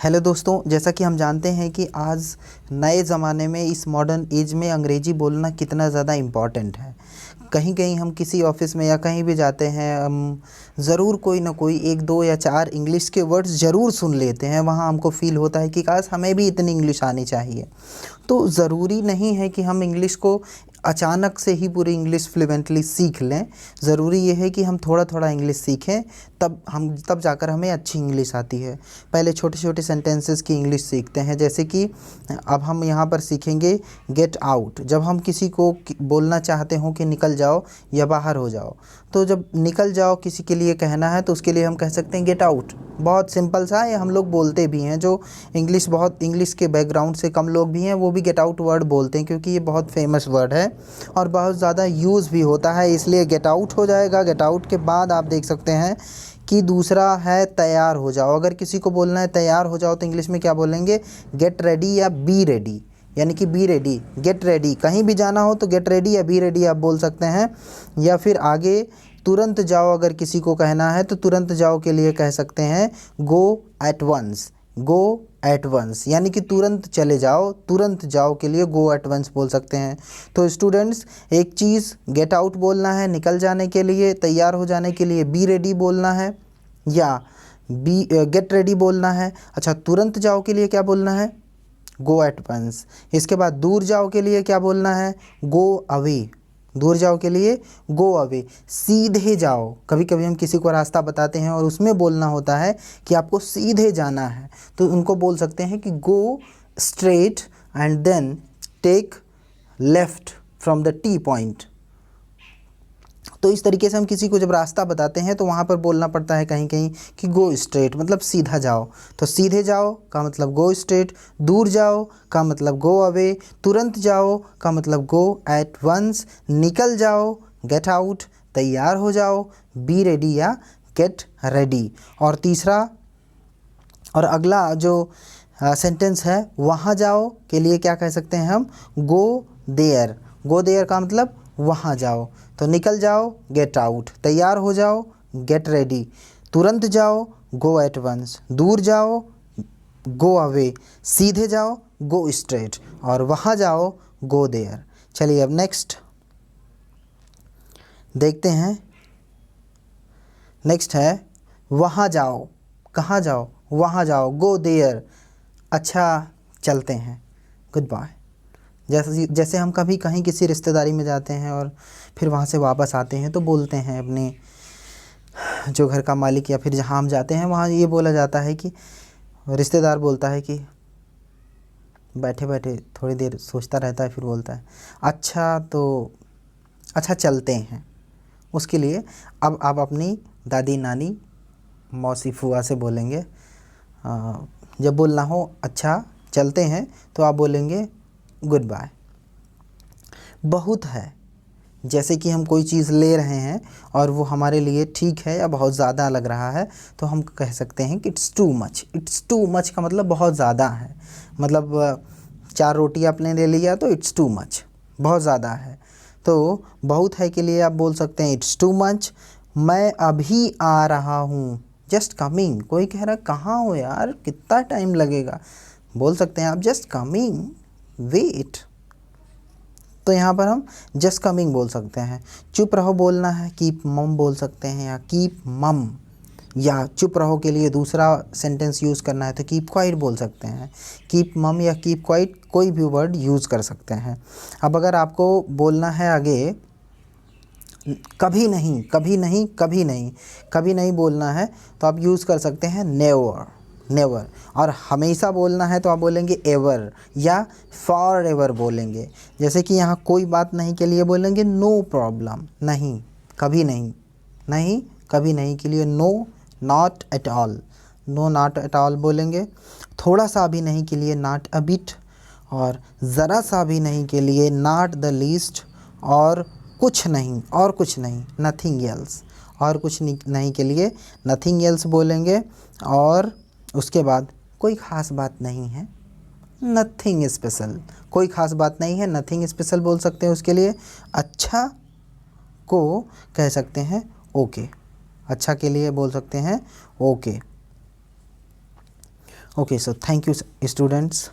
Hello दोस्तों, जैसा कि हम जानते हैं कि आज नए ज़माने में इस मॉडर्न एज में अंग्रेज़ी बोलना कितना ज़्यादा इम्पॉर्टेंट है। कहीं कहीं हम किसी ऑफिस में या कहीं भी जाते हैं, हम ज़रूर कोई ना कोई एक दो या चार इंग्लिश के वर्ड्स ज़रूर सुन लेते हैं। वहाँ हमको फ़ील होता है कि काश हमें भी इतनी इंग्लिश आनी चाहिए। तो ज़रूरी नहीं है कि हम इंग्लिश को अचानक से ही पूरी इंग्लिश फ्लुएंटली सीख लें। ज़रूरी ये है कि हम थोड़ा थोड़ा इंग्लिश सीखें, तब जाकर हमें अच्छी इंग्लिश आती है। पहले छोटे छोटे सेंटेंसेस की इंग्लिश सीखते हैं, जैसे कि अब हम यहाँ पर सीखेंगे गेट आउट। जब हम किसी को बोलना चाहते हो कि निकल जाओ या बाहर हो जाओ, तो जब निकल जाओ किसी के लिए कहना है तो उसके लिए हम कह सकते हैं गेट आउट। बहुत सिंपल सा है, हम लोग बोलते भी हैं। जो इंग्लिश के बैकग्राउंड से कम लोग भी हैं वो भी गेट आउट वर्ड बोलते हैं, क्योंकि ये बहुत फेमस वर्ड है और बहुत ज़्यादा यूज़ भी होता है, इसलिए गेट आउट हो जाएगा। गेट आउट के बाद आप देख सकते हैं कि दूसरा है तैयार हो जाओ। अगर किसी को बोलना है तैयार हो जाओ तो इंग्लिश में क्या बोलेंगे? गेट रेडी या बी रेडी, यानी कि बी रेडी, गेट रेडी। कहीं भी जाना हो तो गेट रेडी या बी रेडी आप बोल सकते हैं। या फिर आगे तुरंत जाओ, अगर किसी को कहना है तो तुरंत जाओ के लिए कह सकते हैं go at once. Go at once यानी कि तुरंत चले जाओ, तुरंत जाओ के लिए गो एट वंस बोल सकते हैं। तो स्टूडेंट्स, एक चीज़ गेट आउट बोलना है निकल जाने के लिए, तैयार हो जाने के लिए बी रेडी बोलना है या गेट रेडी बोलना है। अच्छा, तुरंत जाओ के लिए क्या बोलना है? Go at once. इसके बाद दूर जाओ के लिए क्या बोलना है? Go away. दूर जाओ के लिए गो अवे। सीधे जाओ, कभी कभी हम किसी को रास्ता बताते हैं और उसमें बोलना होता है कि आपको सीधे जाना है, तो उनको बोल सकते हैं कि go straight and then take left from the T point. तो इस तरीके से हम किसी को जब रास्ता बताते हैं तो वहाँ पर बोलना पड़ता है कहीं कहीं कि गो स्ट्रेट, मतलब सीधा जाओ। तो सीधे जाओ का मतलब गो स्ट्रेट, दूर जाओ का मतलब गो अवे, तुरंत जाओ का मतलब गो एट वंस, निकल जाओ गेट आउट, तैयार हो जाओ बी रेडी या गेट रेडी। और तीसरा और अगला जो सेंटेंस है वहाँ जाओ के लिए क्या कह सकते हैं हम? Go there. गो देयर का मतलब वहाँ जाओ। तो निकल जाओ गेट आउट, तैयार हो जाओ गेट रेडी, तुरंत जाओ गो एट वंस, दूर जाओ गो अवे, सीधे जाओ गो स्ट्रेट और वहाँ जाओ गो देयर। चलिए अब नेक्स्ट देखते हैं। नेक्स्ट है वहाँ जाओ। कहाँ जाओ? वहाँ जाओ, गो देयर। अच्छा, चलते हैं, गुड बाय। जैसे हम कभी कहीं किसी रिश्तेदारी में जाते हैं और फिर वहाँ से वापस आते हैं तो बोलते हैं अपने जो घर का मालिक या फिर जहाँ हम जाते हैं वहाँ ये बोला जाता है कि रिश्तेदार बोलता है कि बैठे बैठे थोड़ी देर सोचता रहता है, फिर बोलता है अच्छा चलते हैं। उसके लिए अब आप अपनी दादी नानी मौसी फूआ से बोलेंगे, जब बोलना हो अच्छा चलते हैं तो आप बोलेंगे गुड बाय। बहुत है, जैसे कि हम कोई चीज़ ले रहे हैं और वो हमारे लिए ठीक है या बहुत ज़्यादा लग रहा है तो हम कह सकते हैं कि it's too much. It's too much का मतलब बहुत ज़्यादा है, मतलब 4 रोटी आपने ले लिया तो इट्स टू मच, बहुत ज़्यादा है। तो बहुत है के लिए आप बोल सकते हैं इट्स टू मच। मैं अभी आ रहा हूँ, जस्ट कमिंग। कोई कह रहा है कहाँ हो यार, कितना टाइम लगेगा, बोल सकते हैं आप जस्ट कमिंग, वेट। तो यहाँ पर हम जस्ट कमिंग बोल सकते हैं। चुप रहो बोलना है कीप मम बोल सकते हैं या कीप मम, या चुप रहो के लिए दूसरा सेंटेंस यूज़ करना है तो कीप क्वाइट बोल सकते हैं। कीप मम या कीप क्वाइट कोई भी वर्ड यूज़ कर सकते हैं। अब अगर आपको बोलना है आगे कभी नहीं, कभी नहीं, कभी नहीं, कभी नहीं बोलना है तो आप यूज़ कर सकते हैं नेवर। नेवर। और हमेशा बोलना है तो आप बोलेंगे एवर या फॉर एवर बोलेंगे। जैसे कि यहाँ कोई बात नहीं के लिए बोलेंगे नो प्रॉब्लम, नहीं कभी नहीं, नहीं कभी नहीं के लिए no not at all, no not at all बोलेंगे। थोड़ा सा भी नहीं के लिए नॉट अ बिट, और ज़रा सा भी नहीं के लिए नॉट द लीस्ट, और कुछ नहीं, और कुछ नहीं नथिंग एल्स, और कुछ नहीं के लिए नथिंग एल्स बोलेंगे। और उसके बाद कोई ख़ास बात नहीं है, नथिंग स्पेशल, कोई ख़ास बात नहीं है, नथिंग स्पेशल बोल सकते हैं उसके लिए। अच्छा को कह सकते हैं ओके, अच्छा के लिए बोल सकते हैं okay. Okay, so thank you, students.